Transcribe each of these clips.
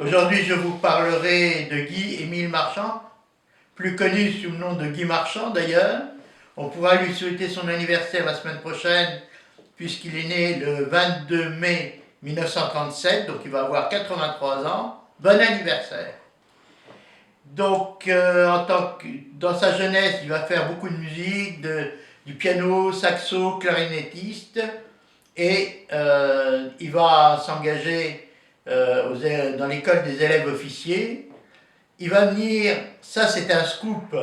Aujourd'hui, je vous parlerai de Guy-Émile Marchand, plus connu sous le nom de Guy Marchand d'ailleurs. On pourra lui souhaiter son anniversaire la semaine prochaine, puisqu'il est né le 22 mai 1937, donc il va avoir 83 ans. Bon anniversaire! Donc, dans sa jeunesse, il va faire beaucoup de musique, du piano, saxo, clarinettiste, et il va s'engager dans l'école des élèves officiers. Il va venir, ça c'est un scoop,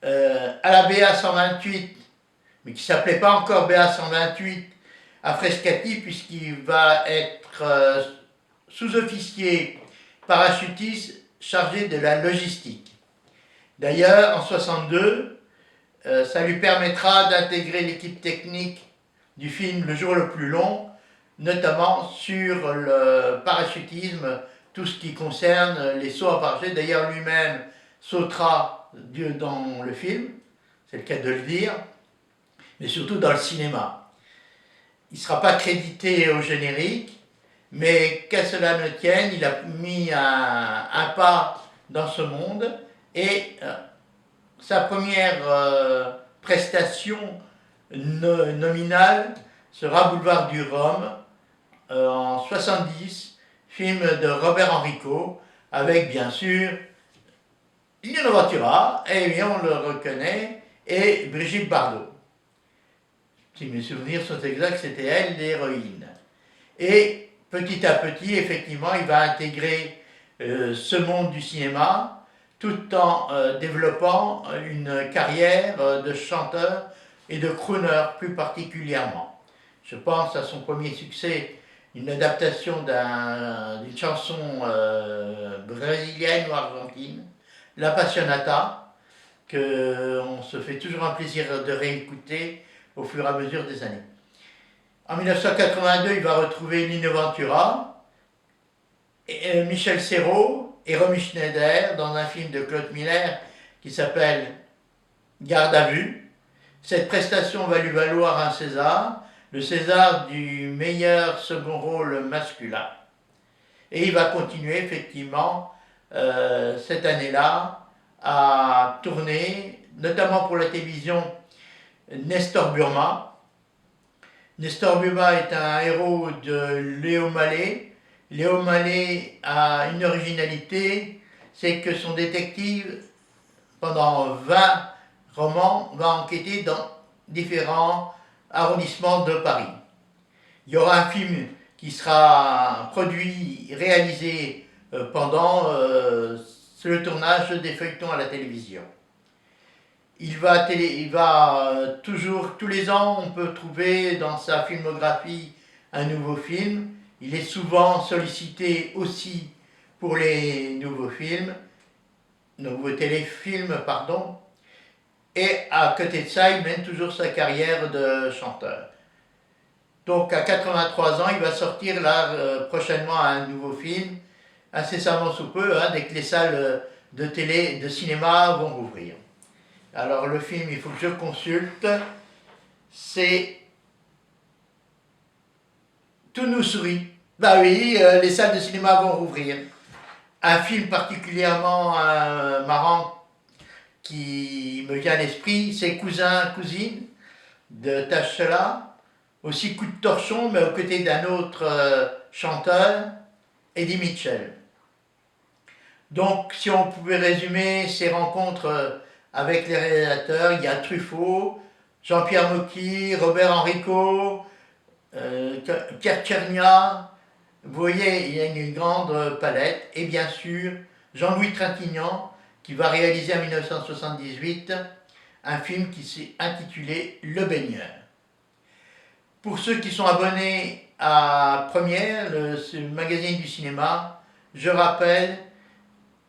à la BA 128, mais qui ne s'appelait pas encore BA 128, à Frascati, puisqu'il va être sous-officier parachutiste chargé de la logistique. D'ailleurs, en 62, ça lui permettra d'intégrer l'équipe technique du film Le jour le plus long, notamment sur le parachutisme, tout ce qui concerne les sauts à parachute. D'ailleurs, lui-même sautera dans le film, c'est le cas de le dire, mais surtout dans le cinéma. Il ne sera pas crédité au générique, mais qu'à cela ne tienne, il a mis un pas dans ce monde, et sa première prestation nominale sera Boulevard du Rhum, en 70, film de Robert Enrico, avec bien sûr Lino Ventura, et bien on le reconnaît, et Brigitte Bardot. Si mes souvenirs sont exacts, c'était elle l'héroïne. Et petit à petit, effectivement, il va intégrer ce monde du cinéma, tout en développant une carrière de chanteur et de crooner plus particulièrement. Je pense à son premier succès, une adaptation d'une chanson brésilienne ou argentine, La Passionata, qu'on se fait toujours un plaisir de réécouter au fur et à mesure des années. En 1982, il va retrouver Lino Ventura, Michel Serrault et Romy Schneider dans un film de Claude Miller qui s'appelle Garde à vue. Cette prestation va lui valoir un César, le César du meilleur second rôle masculin. Et il va continuer effectivement cette année-là à tourner, notamment pour la télévision, Nestor Burma. Nestor Burma est un héros de Léo Malet. Léo Malet a une originalité, c'est que son détective, pendant 20 romans, va enquêter dans différents arrondissements de Paris. Il y aura un film qui sera produit, réalisé pendant le tournage des feuilletons à la télévision. Il va toujours, tous les ans, on peut trouver dans sa filmographie un nouveau film. Il est souvent sollicité aussi pour les nouveaux téléfilms, pardon. Et à côté de ça, il mène toujours sa carrière de chanteur. Donc à 83 ans, il va sortir là prochainement un nouveau film, incessamment sous peu, dès que les salles de cinéma vont rouvrir. Alors le film, il faut que je consulte, c'est Tout nous sourit. Bah oui, les salles de cinéma vont rouvrir. Un film particulièrement marrant qui me vient à l'esprit, c'est Cousin, Cousine de Tachala. Aussi Coup de torchon, mais aux côtés d'un autre chanteur, Eddie Mitchell. Donc, si on pouvait résumer ces rencontres avec les réalisateurs, il y a Truffaut, Jean-Pierre Mocky, Robert Enrico, Pierre Tchernia. Vous voyez, il y a une grande palette. Et bien sûr, Jean-Louis Trintignant, qui va réaliser en 1978 un film qui s'est intitulé Le Baigneur. Pour ceux qui sont abonnés à Première, ce magazine du cinéma, je rappelle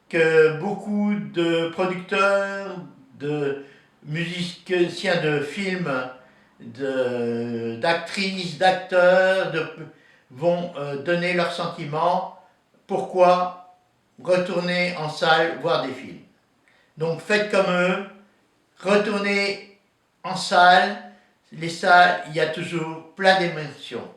que beaucoup de producteurs, de musiciens de films, d'actrices, d'acteurs vont donner leurs sentiments. Pourquoi retourner en salle voir des films? Donc faites comme eux, retournez en salle. Les salles, il y a toujours plein d'émotions.